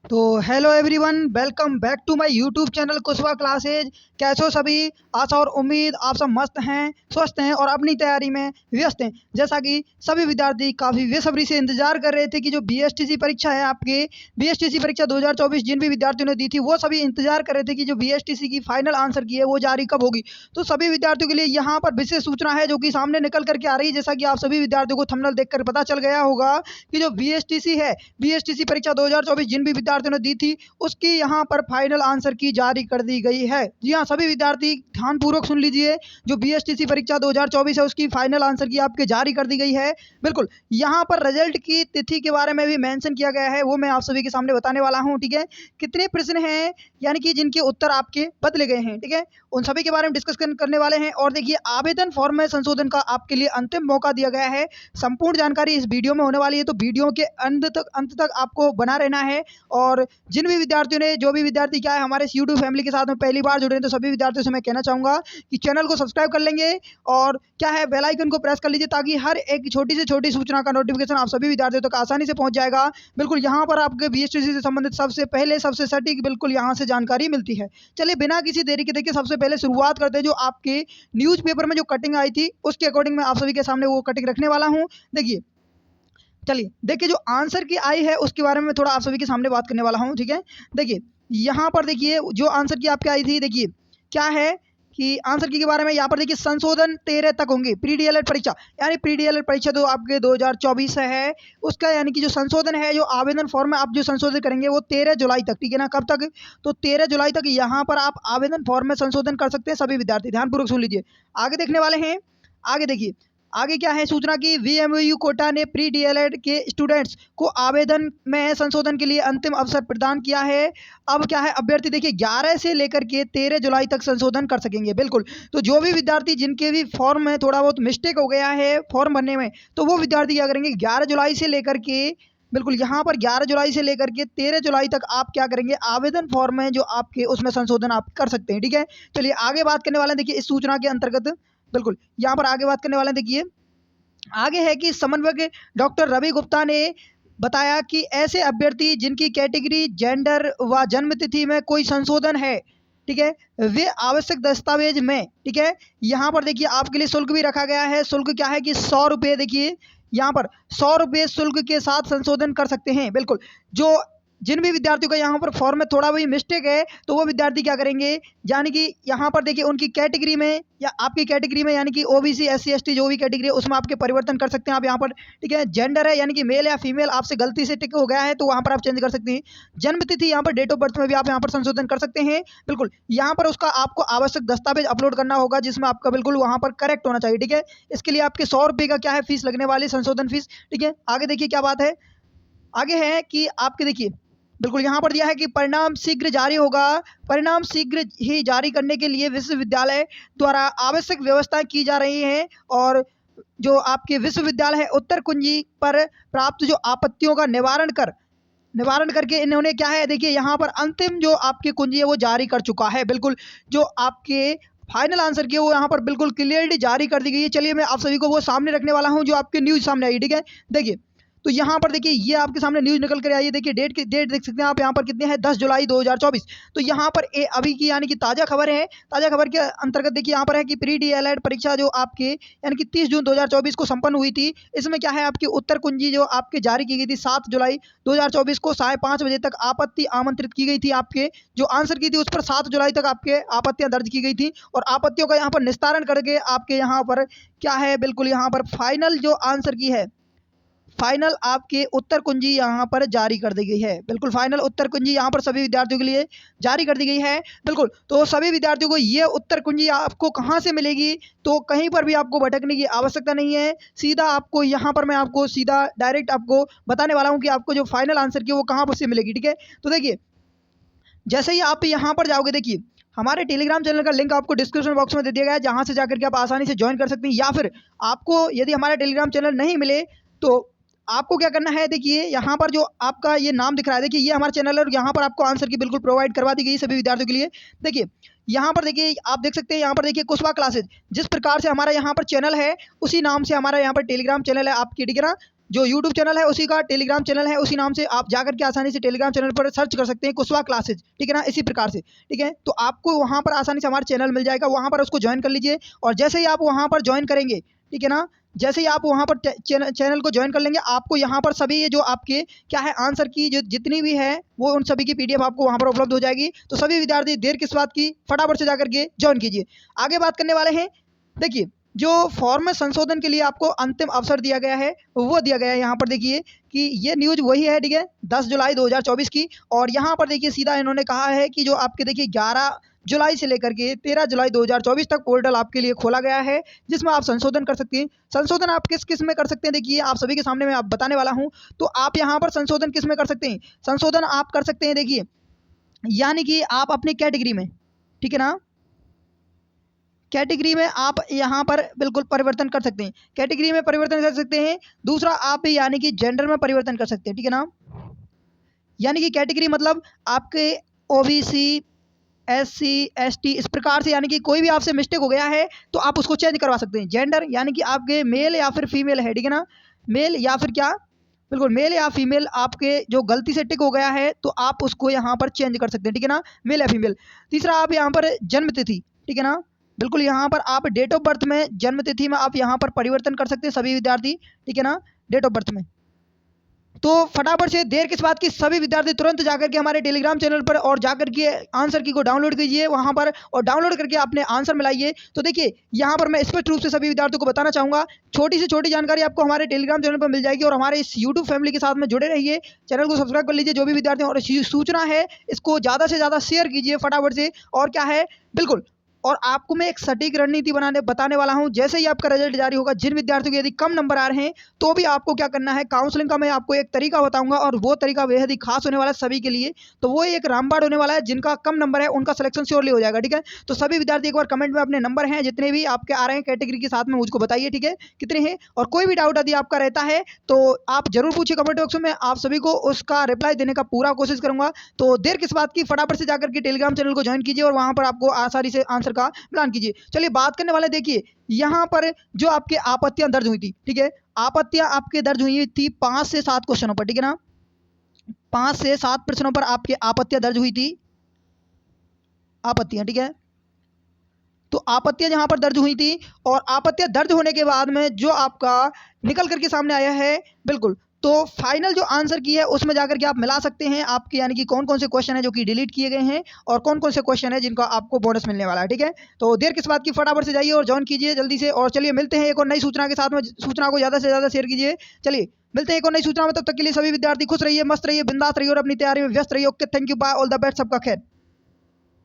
तो hello everyone, welcome back to my YouTube channel Kushwa classes. कैसे हो सभी? आशा और उम्मीद आप सब मस्त हैं, स्वस्थ हैं और अपनी तैयारी में व्यस्त हैं। जैसा कि सभी विद्यार्थी काफ़ी बेसब्री से इंतजार कर रहे थे कि जो बीएसटीसी परीक्षा है आपकी, बीएसटीसी परीक्षा 2024 जिन भी विद्यार्थियों ने दी थी वो सभी इंतजार कर रहे थे कि जो बीएसटीसी की फाइनल आंसर की है वो जारी कब होगी। तो सभी विद्यार्थियों के लिए यहाँ पर विशेष सूचना है जो कि सामने निकल करके आ रही है। जैसा कि आप सभी विद्यार्थियों को थंबनेल देखकर पता चल गया होगा कि जो बीएसटीसी है, बीएसटीसी परीक्षा 2024 जिन भी विद्यार्थियों ने दी थी उसकी यहाँ पर फाइनल आंसर की जारी कर दी गई है। जी हाँ, सभी विद्यार्थी ध्यानपूर्वक सुन लीजिए। जो बीएसटीसी परीक्षा 2024 है उसकी फाइनल आंसर की आपके जारी कर दी गई है। बिल्कुल, यहाँ पर रिजल्ट की तिथि के बारे में भी मेंशन किया गया है, वो मैं आप सभी के सामने बताने वाला हूँ। ठीक है, कितने प्रश्न हैं यानी कि जिनके उत्तर आपके बदले गए हैं, ठीक है, उन सभी के बारे में डिस्कस करने वाले हैं। और देखिए, आवेदन फॉर्म में संशोधन का आपके लिए अंतिम मौका दिया गया है। संपूर्ण जानकारी इस वीडियो में होने वाली है, तो वीडियो के अंत तक आपको बना रहना है। और जिन भी विद्यार्थियों ने, जो भी विद्यार्थी क्या है हमारे इस यूट्यूब फैमिली के साथ में पहली बार जुड़े हैं, तो सभी विद्यार्थियों से मैं कहना चाहूँगा कि चैनल को सब्सक्राइब कर लेंगे और क्या है बेल आइकन को प्रेस कर लीजिए, ताकि हर एक छोटी से छोटी सूचना का नोटिफिकेशन आप सभी विद्यार्थियों तक आसानी से पहुंच जाएगा। बिल्कुल, यहाँ पर आपके बीएसटीसी से संबंधित सबसे पहले, सबसे सटीक बिल्कुल यहाँ से जानकारी मिलती है। चलिए बिना किसी देरी के देखिए, सबसे पहले शुरुआत करते हैं जो आपके न्यूज़पेपर में जो कटिंग आई थी उसके अकॉर्डिंग मैं आप सभी के सामने वो कटिंग रखने वाला हूँ। देखिए, चलिए देखिए, जो आंसर की आई है उसके बारे में थोड़ा आप सभी के सामने बात करने वाला हूँ। ठीक है, देखिए यहाँ पर देखिए जो आंसर की आपके आई थी, देखिए क्या है कि आंसर की के बारे में यहाँ पर देखिए संशोधन 13 तक होंगे। प्री डीएलएड परीक्षा, यानी प्री डीएलएड परीक्षा तो आपके 2024 से है, उसका यानी कि जो संशोधन है, जो आवेदन फॉर्म में आप जो संशोधित करेंगे वो 13 जुलाई तक, ठीक है ना, कब तक? तो 13 जुलाई तक यहाँ पर आप आवेदन फॉर्म में संशोधन कर सकते हैं। सभी विद्यार्थी ध्यानपूर्वक सुन लीजिए, आगे देखने वाले हैं। आगे देखिए, आगे क्या है सूचना की, वीएमयू कोटा ने प्री डीएलएड के स्टूडेंट्स को आवेदन में संशोधन के लिए अंतिम अवसर प्रदान किया है। अब क्या है, अभ्यर्थी देखिए 11 से लेकर के 13 जुलाई तक संशोधन कर सकेंगे। बिल्कुल, तो जो भी विद्यार्थी जिनके भी फॉर्म में थोड़ा बहुत मिस्टेक हो गया है फॉर्म भरने में, तो वो विद्यार्थी क्या करेंगे, 11 जुलाई से लेकर के, बिल्कुल यहाँ पर 11 जुलाई से लेकर के 13 जुलाई तक आप क्या करेंगे, आवेदन फॉर्म में जो आपके उसमें संशोधन आप कर सकते हैं। ठीक है, चलिए आगे बात करने वाले हैं। देखिए इस सूचना के अंतर्गत बिल्कुल यहाँ पर आगे बात करने वाले हैं। देखिए आगे है कि समन्वयक डॉक्टर रवि गुप्ता ने बताया कि ऐसे अभ्यर्थी जिनकी कैटेगरी, जेंडर व जन्म तिथि में कोई संशोधन है, ठीक है, वे आवश्यक दस्तावेज में, ठीक है, यहाँ पर देखिए आपके लिए शुल्क भी रखा गया है। शुल्क क्या है कि 100 रुपये, देखिए यहाँ पर 100 रुपये शुल्क के साथ संशोधन कर सकते हैं। बिल्कुल, जो जिन भी विद्यार्थियों का यहाँ पर फॉर्म में थोड़ा भी मिस्टेक है तो वो विद्यार्थी क्या करेंगे, यानी कि यहाँ पर देखिए उनकी कैटेगरी में या आपकी कैटेगरी में, यानी कि ओबीसी, एससी, एसटी जो भी कैटेगरी है उसमें आपके परिवर्तन कर सकते हैं आप यहाँ पर। ठीक है, जेंडर है यानी कि मेल या फीमेल आपसे गलती से टिक हो गया है तो वहाँ पर आप चेंज कर सकते हैं। जन्म तिथि, यहाँ पर डेट ऑफ बर्थ में भी आप यहाँ पर संशोधन कर सकते हैं। बिल्कुल, यहाँ पर उसका आपको आवश्यक दस्तावेज अपलोड करना होगा जिसमें आपका बिल्कुल वहाँ पर करेक्ट होना चाहिए। ठीक है, इसके लिए आपके 100 रुपये का क्या है फीस लगने वाली, संशोधन फीस। ठीक है, आगे देखिए क्या बात है। आगे है कि आपके देखिए बिल्कुल यहाँ पर दिया है कि परिणाम शीघ्र जारी होगा। परिणाम शीघ्र ही जारी करने के लिए विश्वविद्यालय द्वारा आवश्यक व्यवस्थाएं की जा रही हैं। और जो आपके विश्वविद्यालय है उत्तर कुंजी पर प्राप्त जो आपत्तियों का निवारण करके इन्होंने क्या है, देखिए यहाँ पर अंतिम जो आपकी कुंजी है वो जारी कर चुका है। बिल्कुल, जो आपके फाइनल आंसर की है वो यहाँ पर बिल्कुल क्लियरली जारी कर दी गई है। चलिए मैं आप सभी को वो सामने रखने वाला हूँ जो आपके न्यूज़ सामने आई। ठीक है, देखिए तो यहाँ पर देखिए ये आपके सामने न्यूज़ निकल कर आई है। देखिए डेट देख सकते हैं आप यहाँ पर कितने हैं, 10 जुलाई 2024। तो यहाँ पर अभी की यानी कि ताज़ा खबर है। ताज़ा खबर के अंतर्गत देखिए यहाँ पर है कि प्री डीएलएड परीक्षा जो आपके यानी कि 30 जून 2024 को संपन्न हुई थी, इसमें क्या है आपकी उत्तर कुंजी जो आपके जारी की गई थी 7 जुलाई 2024 को 5:30 बजे तक आपत्ति आमंत्रित की गई थी। आपके जो आंसर की थी उस पर 7 जुलाई तक आपके आपत्तियां दर्ज की गई थी और आपत्तियों का यहाँ पर निस्तारण करके आपके यहाँ पर क्या है, बिल्कुल यहाँ पर फाइनल जो आंसर की है, फाइनल आपके उत्तर कुंजी यहाँ पर जारी कर दी गई है। बिल्कुल, फाइनल उत्तर कुंजी यहाँ पर सभी विद्यार्थियों के लिए जारी कर दी गई है। बिल्कुल, तो सभी विद्यार्थियों को ये उत्तर कुंजी आपको कहाँ से मिलेगी, तो कहीं पर भी आपको भटकने की आवश्यकता नहीं है। सीधा आपको यहाँ पर मैं आपको सीधा डायरेक्ट आपको बताने वाला हूँ कि आपको जो फाइनल आंसर की वो कहाँ पर से मिलेगी। ठीक है, तो देखिए जैसे ही आप यहाँ पर जाओगे, देखिए हमारे टेलीग्राम चैनल का लिंक आपको डिस्क्रिप्शन बॉक्स में दे दिया गया है, जहाँ से जाकर के आप आसानी से ज्वाइन कर सकते हैं। या फिर आपको यदि हमारा टेलीग्राम चैनल नहीं मिले तो आपको क्या करना है, देखिए यहाँ पर जो आपका ये नाम दिख रहा है, देखिए ये हमारा चैनल है और यहाँ पर आपको आंसर की बिल्कुल प्रोवाइड करवा दी गई सभी विद्यार्थियों के लिए। देखिए यहाँ पर देखिए आप देख सकते हैं, यहाँ पर देखिए कुशवा क्लासेज, जिस प्रकार से हमारा यहाँ पर चैनल है उसी नाम से हमारा यहाँ पर टेलीग्राम चैनल है आपकी। ठीक है ना, जो यूट्यूब चैनल है उसी का टेलीग्राम चैनल है, उसी नाम से आप जाकर के आसानी से टेलीग्राम चैनल पर सर्च कर सकते हैं कुशवाहा क्लासेज, ठीक है ना, इसी प्रकार से, ठीक है। तो आपको वहाँ पर आसानी से हमारा चैनल मिल जाएगा, वहाँ पर उसको ज्वाइन कर लीजिए। और जैसे ही आप वहाँ पर ज्वाइन करेंगे, ठीक है ना, जैसे ही आप वहाँ पर चैनल को ज्वाइन कर लेंगे, आपको यहाँ पर सभी ये जो आपके क्या है आंसर की जो जितनी भी है वो उन सभी की पीडीएफ आपको वहाँ पर उपलब्ध हो जाएगी। तो सभी विद्यार्थी देर किस बात की, फटाफट से जाकर के ज्वाइन कीजिए। आगे बात करने वाले हैं, देखिए जो फॉर्म में संशोधन के लिए आपको अंतिम अवसर दिया गया है वो दिया गया है यहाँ पर। देखिए कि ये न्यूज़ वही है, ठीक है, 10 जुलाई 2024 की। और यहाँ पर देखिए सीधा इन्होंने कहा है कि जो आपके देखिए 11 जुलाई से लेकर के 13 जुलाई 2024 तक पोर्टल आपके लिए खोला गया है, जिसमें आप संशोधन कर सकते हैं। संशोधन आप किस किस में कर सकते हैं, देखिए आप सभी के सामने मैं आप बताने वाला हूँ। तो आप यहाँ पर संशोधन किस में कर सकते हैं, संशोधन आप कर सकते हैं, देखिए यानी कि आप अपनी कैटेगरी में, ठीक है ना, कैटेगरी में आप यहाँ पर बिल्कुल परिवर्तन कर सकते हैं, कैटेगरी में परिवर्तन कर सकते हैं। दूसरा आप यानी कि जेंडर में परिवर्तन कर सकते हैं, ठीक है ना, यानी कि कैटेगरी मतलब आपके ओबीसी, एससी, एसटी, इस प्रकार से, यानी कि कोई भी आपसे मिस्टेक हो गया है तो आप उसको चेंज करवा सकते हैं। जेंडर यानी कि आपके मेल या फिर फीमेल है, ठीक है ना, मेल या फिर क्या, बिल्कुल मेल या फीमेल आपके जो गलती से टिक हो गया है तो आप उसको यहाँ पर चेंज कर सकते हैं, ठीक है ना, मेल या फीमेल। तीसरा आप यहाँ पर जन्म तिथि, ठीक है ना, बिल्कुल यहाँ पर आप डेट ऑफ बर्थ में, जन्म तिथि में आप यहाँ पर परिवर्तन कर सकते हैं सभी विद्यार्थी, ठीक है ना, डेट ऑफ बर्थ में। तो फटाफट से देर किस बात की, सभी विद्यार्थी तुरंत जाकर के हमारे टेलीग्राम चैनल पर और जाकर के आंसर की को डाउनलोड कीजिए वहां पर, और डाउनलोड करके अपने आंसर मिलाइए। तो देखिए यहाँ पर मैं स्पष्ट रूप से सभी विद्यार्थियों को बताना चाहूँगा, छोटी से छोटी जानकारी आपको हमारे टेलीग्राम चैनल पर मिल जाएगी। और हमारे इस यूट्यूब फैमिली के साथ में जुड़े रहिए, चैनल को सब्सक्राइब कर लीजिए जो भी विद्यार्थी, और सूचना है इसको ज़्यादा से ज़्यादा शेयर कीजिए फटाफट से। और क्या है, बिल्कुल, और आपको मैं एक सटीक रणनीति बताने वाला हूं। जैसे ही आपका रिजल्ट जारी होगा, जिन विद्यार्थियों के यदि कम नंबर आ रहे हैं तो भी आपको क्या करना है, काउंसलिंग का मैं आपको एक तरीका बताऊंगा, और वो तरीका बेहद ही खास होने वाला है सभी के लिए। तो वो एक रामबाण होने वाला है, जिनका कम नंबर है उनका सिलेक्शन श्योरली हो जाएगा, ठीक है। तो सभी विद्यार्थी एक बार कमेंट में अपने नंबर हैं जितने भी आपके आ रहे हैं कैटेगरी के साथ में मुझको बताइए, ठीक है, कितने हैं। और कोई भी डाउट यदि आपका रहता है तो आप जरूर पूछिए कमेंट बॉक्स में, आप सभी को उसका रिप्लाई देने का पूरा कोशिश करूंगा। तो देर किस बात की, फटाफट से जाकर के टेलीग्राम चैनल को ज्वाइन कीजिए और वहां पर आपको आसानी से आंसर का प्लान कीजिए। चलिए बात करने वाले, देखिए यहाँ पर जो आपके आपत्तियां दर्ज हुई थी, ठीक है, आपत्तियां आपके दर्ज हुई थी 5 से 7 क्वेश्चनों पर, ठीक है ना, 5 से 7 प्रश्नों पर आपकी आपत्तियां दर्ज हुई थी, आपत्तियां, ठीक है। तो आपत्तियां जहां पर दर्ज हुई थी, और आपत्तियां दर्ज होने के बाद में जो आपका निकल करके सामने आया है, बिल्कुल, तो फाइनल जो आंसर की है उसमें जाकर के आप मिला सकते हैं आपके, यानी कि कौन कौन से क्वेश्चन है जो कि डिलीट किए गए हैं और कौन कौन से क्वेश्चन है जिनका आपको बोनस मिलने वाला है, ठीक है। तो देर किस बात की, फटाफट से जाइए और ज्वाइन कीजिए जल्दी से। और चलिए मिलते हैं एक और नई सूचना के साथ में, सूचना को ज़्यादा से ज़्यादा शेयर कीजिए। चलिए मिलते हैं एक और नई सूचना में, तब तक के लिए सभी विद्यार्थी खुश रहिए, मस्त रहिए, बिंदास रहिए और अपनी तैयारी में व्यस्त रहिए। Okay, thank you, bye, all the best, सबका खैर।